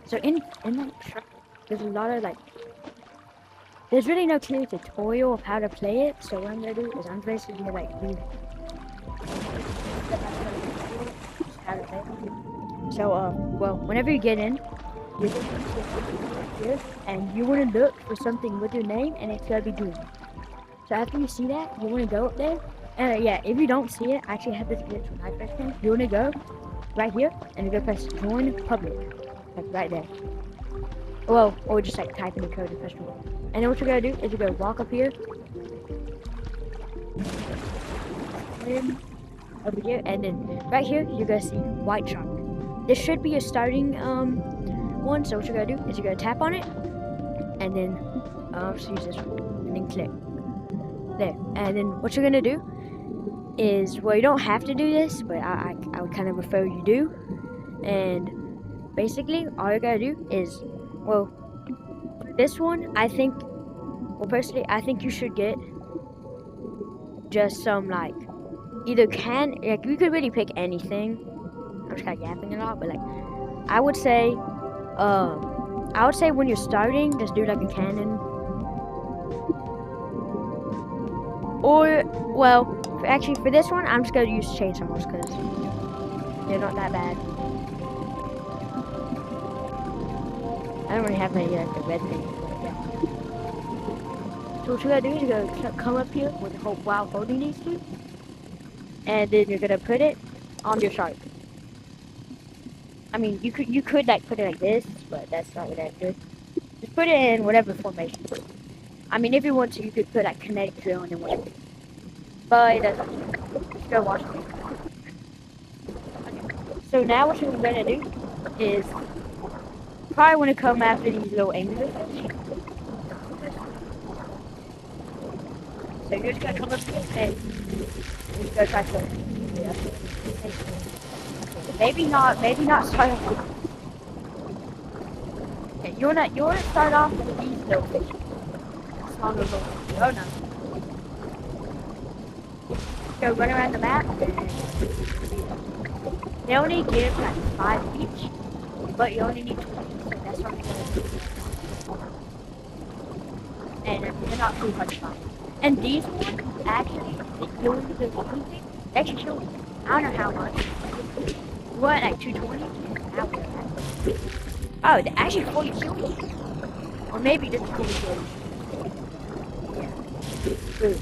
So in that truck, there's a lot of like, there's really no clear tutorial of how to play it. So what I'm gonna do is I'm basically gonna like do how to play it. So well, whenever you get in, you're gonna here, and you wanna look for something with your name, and it's gonna be green. So after you see that, you wanna go up there. And yeah, if you don't see it, I actually have this glitch when I first came. You wanna go right here, and you're gonna press join public, like right there. Well, or just like type in the code and press join. And then what you're gonna do is you're gonna walk up here, over here, and then right here you're gonna see white shark. This should be your starting one. So what you're gonna do is you're gonna tap on it, and then just use this one, and then click there. And then what you're gonna do is, well, you don't have to do this, but I would kind of prefer you do. And basically, all you gotta do is, well, for this one, I think, well, personally, I think you should get just some like either like you could really pick anything. I'm just kind of yapping a lot, but like I would say when you're starting, just do like a cannon. Or, well, actually for this one, I'm just gonna use chainsaws because they're not that bad. I don't really have any like the red thing. Yeah. So what you gotta do is you're gonna come up here with the whole while holding these two, and then you're gonna put it on your shark. I mean, you could like put it like this, but that's not what that good. Just put it in whatever formation. I mean, if you want to, you could put like kinetic drill and then whatever. But it doesn't. Just go watch it. So now what you're gonna do is probably want to come after these little angler fish. So you're just gonna come up here and you're just gonna try to. Yeah. Maybe not start off. Okay, you wanna start off with these little fish. Small little. Oh no. Go run around the map. They only give like 5 each, but you only need 20, so that's what I'm gonna do. And they're not too hard to find. And these ones actually, the thing, they actually kill me. I don't know how much. What, like 220? Oh, they actually 40 kills. Or maybe just 40 kills. Yeah. Boom.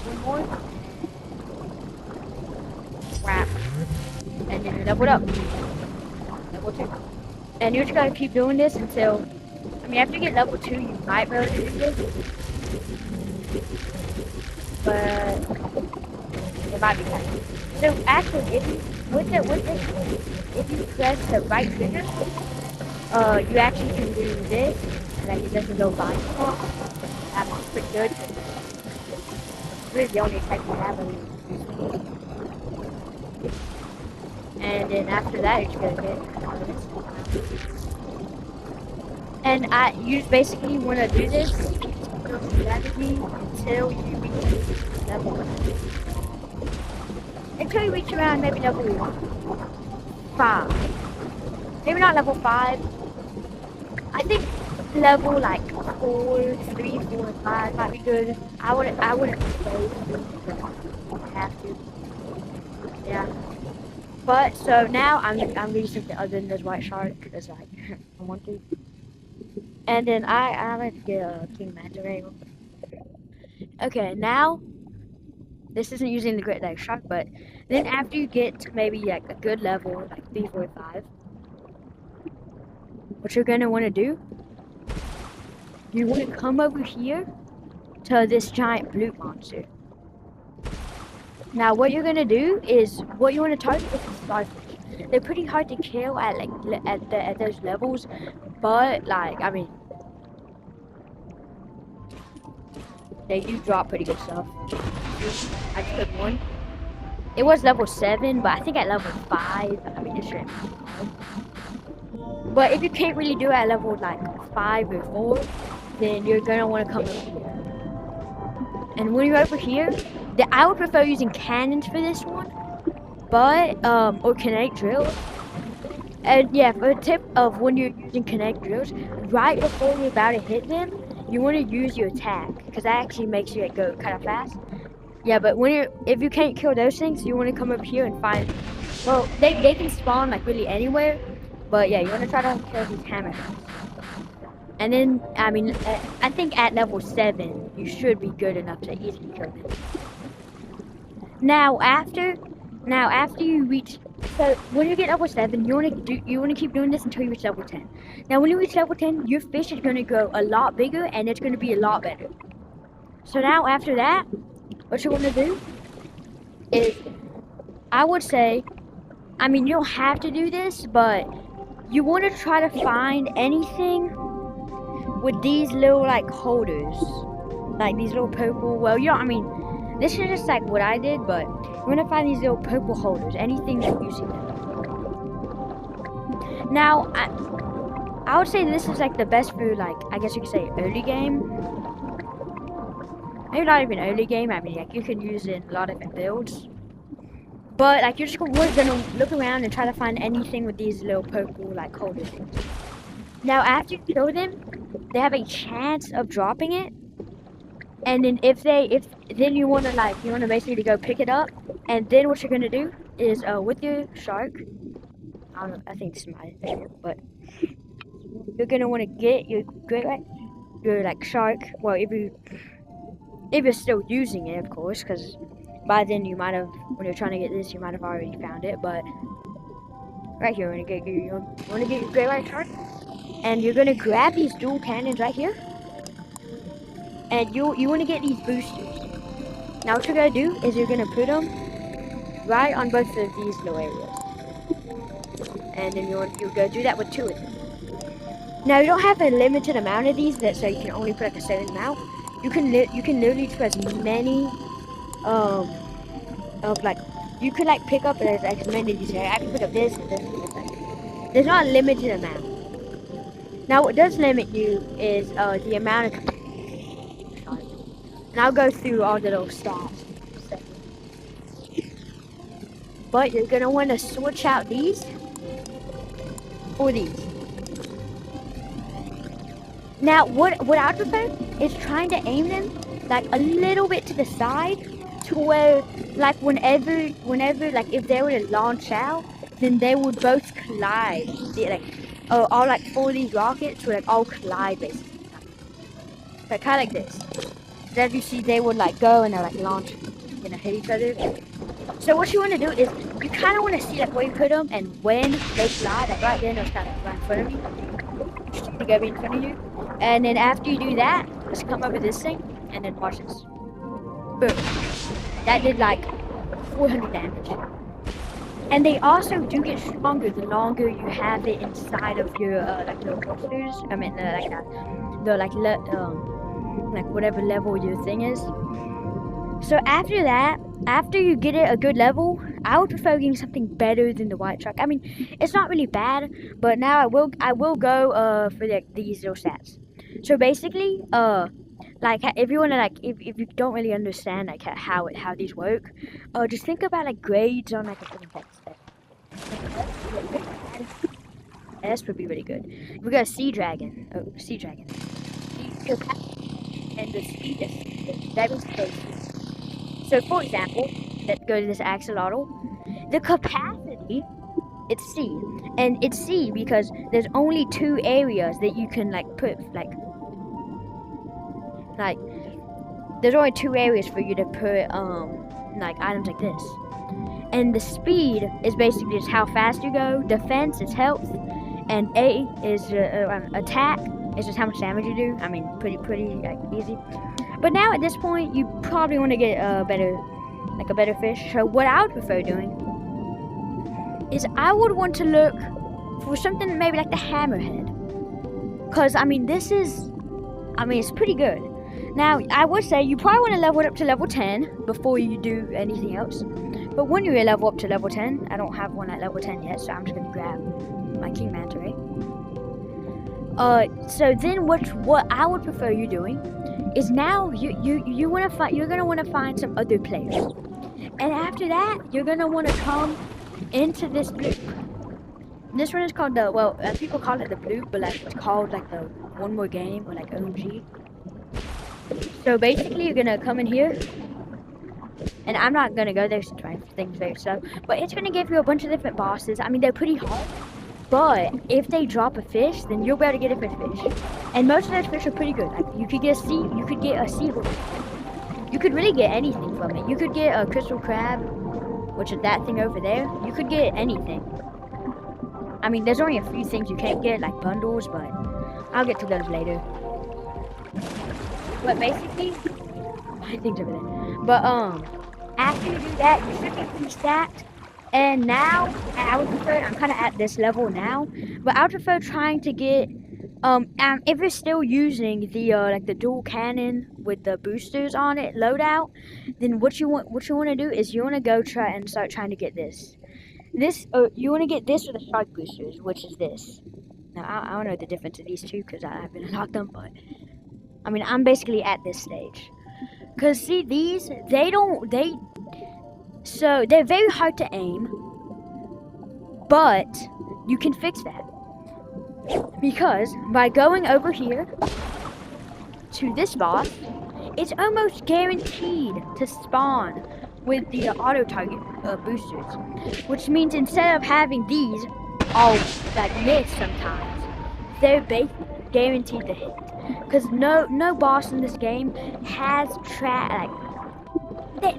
One more. Crap. And then you level it up. Level 2. And you're just gotta keep doing this until, I mean, after you get level 2, you might be able to do this. But it might be tight. So actually, if you, with this, if you press the right trigger, you actually can do this, and like it doesn't go by. That's pretty good. This is the only attack you have. And then after that, you're gonna hit. And you just basically want to do this strategy until you reach level 1. Until you reach around maybe level 5. Maybe not level 5. I think level like 4, 3, 4, and 5 might be good. I wouldn't say have to. Yeah. But so now I'm reading something other than this white shark because like I want to. And then I like to get a king manta ray. Okay, now this isn't using the great like shark, but then after you get to maybe like a good level, like 3, 4, 5, what you're gonna want to do, you want to come over here to this giant blue monster. Now what you're gonna do is what you want to target is the starfish. They're pretty hard to kill at like at those levels, but like I mean, they do drop pretty good stuff. I just took one. It was level 7, but I think at level 5, I mean it's shrimp. But if you can't really do it at level like 5 or 4, then you're gonna want to come over here. And when you're over here, I would prefer using cannons for this one, but or kinetic drill. And yeah, for a tip of when you're using connect drills, right before you're about to hit them, you want to use your attack because that actually makes you go kind of fast. Yeah, but if you can't kill those things, you want to come over here and find. Well, they can spawn like really anywhere, but yeah, you want to try to kill these hammerheads. And then I think at level 7 you should be good enough to easily kill them. Now after you reach, so when you get level 7, you want to keep doing this until you reach level 10. Now when you reach level 10, your fish is going to grow a lot bigger and it's going to be a lot better. So now after that, what you want to do is, I would say, you don't have to do this, but you want to try to find anything with these little like holders, like these little purple. Well, this is just like what I did, but you want to find these little purple holders, anything that you see them. Now, I would say this is like the best for, like, I guess you could say early game. Maybe not even early game. Like, you can use it in a lot of different builds. But like, you're just gonna look around and try to find anything with these little purple like holders. Now, after you kill them, they have a chance of dropping it. And then then you wanna basically go pick it up. And then what you're gonna do is with your shark. I don't know. I think this is my favorite, but you're gonna want to get your like shark. Well, if you're still using it, of course, because by then you might have, when you're trying to get this, you might have already found it. But right here, you want to get your great white shark, and you're gonna grab these dual cannons right here, and you want to get these boosters. Now what you're gonna do is you're gonna put them right on both of these little areas, and then you go do that with 2 of them. Now you don't have a limited amount of these, so you can only put like a certain amount. You can literally put as many of like, you could like pick up as many of these here. I can pick up this and this and this. There's not a limited amount. Now what does limit you is the amount of. And I'll go through all the little stats. But you're gonna want to switch out these for these. Now, what I would prefer is trying to aim them like a little bit to the side, to where like whenever like if they were to launch out, then they would both collide. All like 4 of these rockets would like all collide basically. So kind of like this. So as you see, they would like go and they like launch, hit each other. So what you want to do is you kind of want to see like where you put them and when they fly. Like right there, it's kind of right in front of you. To go in front of you. And then after you do that, just come over this thing and then watch this. Boom. That did like 400 damage. And they also do get stronger the longer you have it inside of your like little boosters. Like whatever level your thing is. So after that, after you get it a good level, I would prefer getting something better than the white shark. It's not really bad, but now I will go for these little stats. So basically, like if you wanna if you don't really understand like how these work, just think about like grades on like a text. S would be really good. We got a sea dragon. And the speed is that is crazy. So for example, let's go to this axolotl. The capacity, it's C. And it's C because there's only 2 areas that you can like put like there's only 2 areas for you to put like items like this. And the speed is basically just how fast you go. Defense is health, and A is attack. It's just how much damage you do. Pretty like easy. But now at this point, you probably want to get a better fish. So what I would prefer doing is I would want to look for something maybe like the hammerhead. Cause this is, it's pretty good. Now I would say you probably want to level it up to level 10 before you do anything else. But when you level up to level 10, I don't have one at level 10 yet, so I'm just gonna grab my king manta ray. So then what I would prefer you doing is now you're gonna want to find some other players, and after that you're gonna want to come into this loop. This one is called the, well, people call it the blue, but like it's called like the one more game or like OMG. So basically, you're gonna come in here, and I'm not gonna go there since my thing's very slow. But it's gonna give you a bunch of different bosses. I mean, they're pretty hard. But if they drop a fish, then you'll be able to get a fish. And most of those fish are pretty good. Like you could get a seahorse. You could really get anything from it. You could get a crystal crab, which is that thing over there. You could get anything. I mean, there's only a few things you can't get, like bundles, but I'll get to those later. But basically, my thing's over there. But after you do that, you should get pretty stacked. And now, I would prefer, I'm kind of at this level now, but I would prefer trying to get, if you're still using the, like the dual cannon with the boosters on it, loadout, then what you want to do is you want to go try and start trying to get this. You want to get this with the shark boosters, which is this. Now, I don't know the difference of these two because I haven't unlocked them, but, I mean, I'm basically at this stage. Because, see, these, so they're very hard to aim, but you can fix that. Because by going over here to this boss, it's almost guaranteed to spawn with the auto target boosters. Which means instead of having these all like miss sometimes, they're basically guaranteed to hit. Because no boss in this game has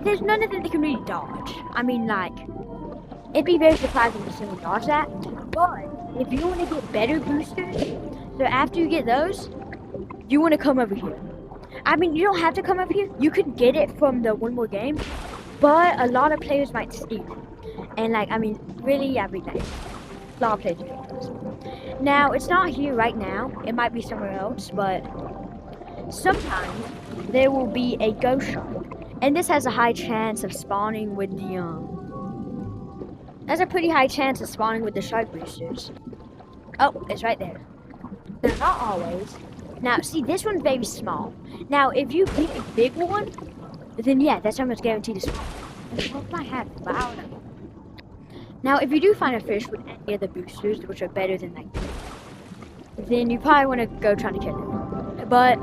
there's none of them that can really dodge. I mean, like, it'd be very surprising if someone dodge that. But if you want to get better boosters, so after you get those, you want to come over here. I mean, you don't have to come over here. You could get it from the one more game, but a lot of players might steal it. And like, I mean, really, a lot of players do this. Now, it's not here right now. It might be somewhere else, but sometimes there will be a ghost shark. And this has a high chance of spawning with the, That's a pretty high chance of spawning with the shark boosters. Oh, it's right there. But not always. Now, see, this one's very small. Now, if you get a big one, then yeah, that's almost guaranteed to spawn. Well, might happen, but I don't know. Now, if you do find a fish with any of the boosters, which are better than like this, then you probably want to go trying to kill it. But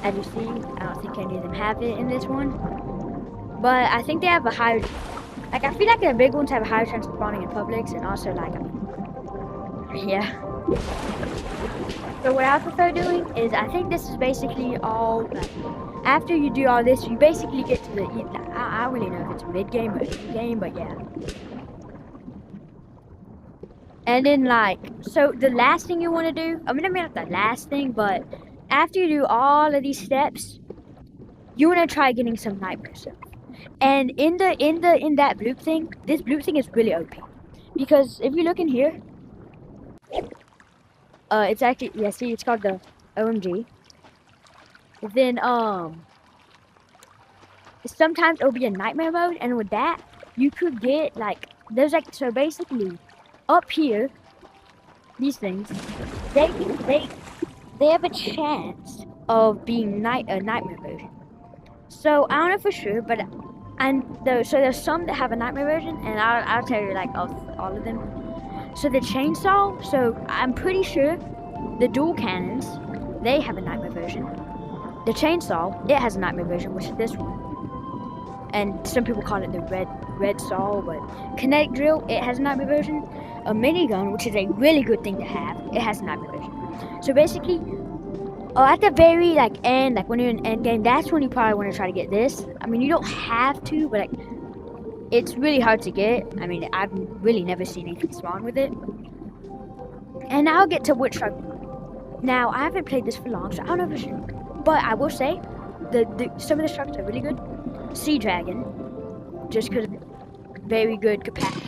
as you see, I don't think any of them have it in this one. But I think they have a higher, like, I feel like the big ones have a higher chance of spawning in Publix, and also, like, I mean, yeah. So what I prefer doing is, I think this is basically all, like, after you do all this, you basically get to the, I don't really know if it's a mid-game or a game, but yeah. And then, like, so the last thing you want to do, I mean, not the last thing, but after you do all of these steps, you want to try getting some nightmare stuff. And in that bloop thing, this bloop thing is really OP. Because if you look in here, it's actually, yeah, see, it's called the OMG. Then, sometimes it'll be a nightmare mode, and with that, you could get, like, there's, like, so basically, up here, these things, they have a chance of being nightmare version. So, I don't know for sure, but, so there's some that have a nightmare version, and I'll tell you, like, all of them. So the chainsaw, so I'm pretty sure the dual cannons, they have a nightmare version. The chainsaw, it has a nightmare version, which is this one. And some people call it the red saw, but kinetic drill, it has a nightmare version. A minigun, which is a really good thing to have, it has a nightmare version. So basically, at the very, like, end, like, when you're in end game, that's when you probably want to try to get this. I mean, you don't have to, but, like, it's really hard to get. I mean, I've really never seen anything spawn with it. And now I'll get to which shark. Now, I haven't played this for long, so I don't know for sure. But I will say, some of the sharks are really good. Sea Dragon, just because very good capacity.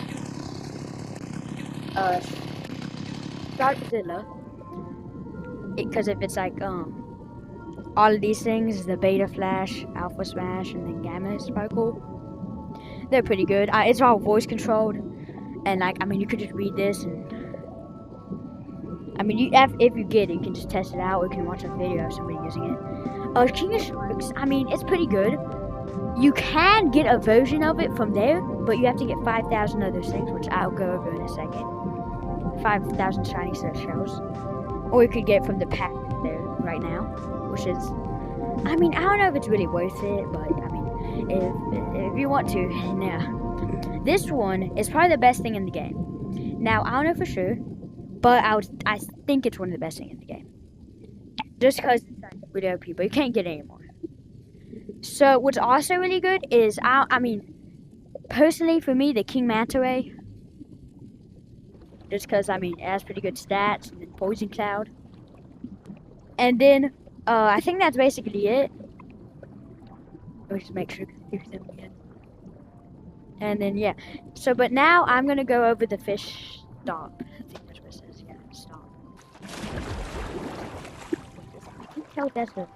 Sharkzilla, because if it's like, all of these things, the Beta Flash, Alpha Smash, and then Gamma Sparkle, they're pretty good. It's all voice controlled, and like, I mean, you could just read this, and I mean, if you get it, you can just test it out, or you can watch a video of somebody using it. King of Sharks, I mean, it's pretty good. You can get a version of it from there, but you have to get 5,000 of those things, which I'll go over in a second. 5,000 shiny shells. Or you could get it from the pack there right now, which is, I mean, I don't know if it's really worth it, but I mean, if you want to, yeah. This one is probably the best thing in the game. Now, I don't know for sure, but I think it's one of the best things in the game. Just because with other people, you can't get it anymore. So, what's also really good is, I mean, personally for me, the King Manta Ray. Just because, I mean, it has pretty good stats, and then Poison Cloud. And then, I think that's basically it. Let me just make sure to do them again. And then, yeah. So, but now I'm going to go over the fish stop. I think that's what it says. Yeah, stop. I can't tell if that's the...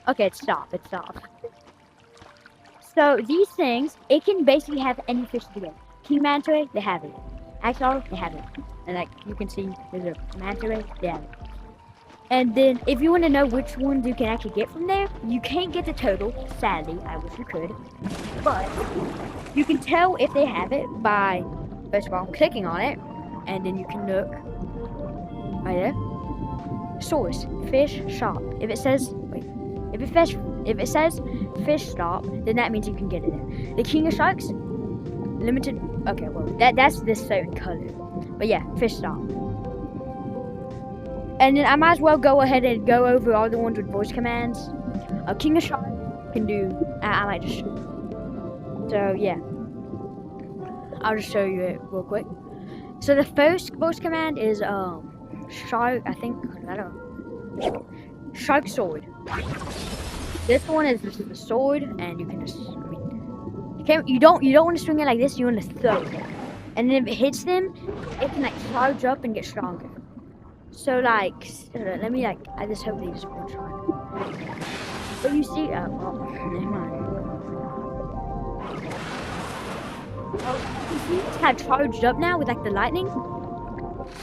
Okay, it's stop. It's stop. So, these things, it can basically have any fish in the game. King Manta Ray, they have it. Axolotl, they have it. And like, you can see, there's a Manta Ray, they have it. And then, if you want to know which ones you can actually get from there, you can't get the total, sadly, I wish you could. But, you can tell if they have it by, first of all, clicking on it, and then you can look, right there, source, fish shop. If it says, wait, if it says fish stop, then that means you can get it there. The King of Sharks, limited, okay, well, that's this certain color. But yeah, fish stop. And then I might as well go ahead and go over all the ones with voice commands. King of Sharks can do, I might just, so yeah. I'll just show you it real quick. So the first voice command is, shark, I think, I don't know. Shark sword. This one is just the sword, and you can just, I mean, you don't want to swing it like this, you want to throw it. And then if it hits them, it can like charge up and get stronger. So like, let me like, I just hope they just one shot. But you see, well, never mind. Oh, you see it's kind of charged up now with like the lightning.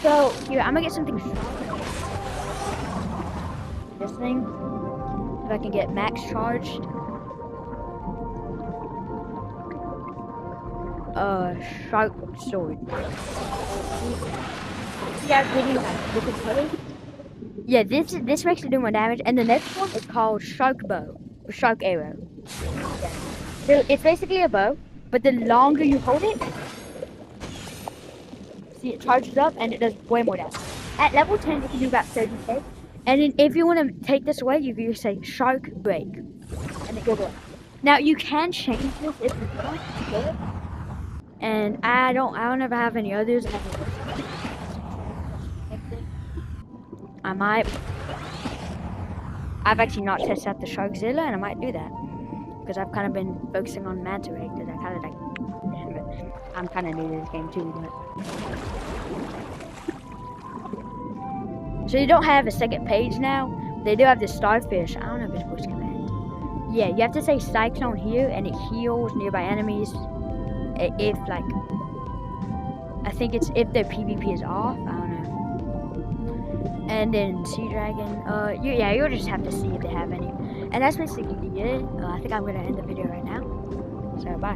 So here, I'm gonna get something stronger. This thing, if I can get max charged. Shark sword. Yeah, this makes it do more damage, and the next one is called shark bow or shark arrow. Yeah. So it's basically a bow, but the longer you hold it, see it charges up and it does way more damage. At level 10, it can do about 30k. And then if you want to take this away, you can just say shark break, and it goes away. Now you can change this if you want. And I don't ever have any others. I might. I've actually not tested out the Sharkzilla, and I might do that because I've kind of been focusing on Manta Ray because I kind of like. I'm kind of new to this game too, but. So you don't have a second page now. They do have the starfish. I don't know if it's voice command. Yeah, you have to say cyclone here, and it heals nearby enemies. If like, I think it's if their PvP is off. I don't know. And then Sea Dragon. Yeah, you'll just have to see if they have any. And that's basically it. I think I'm gonna end the video right now. So bye.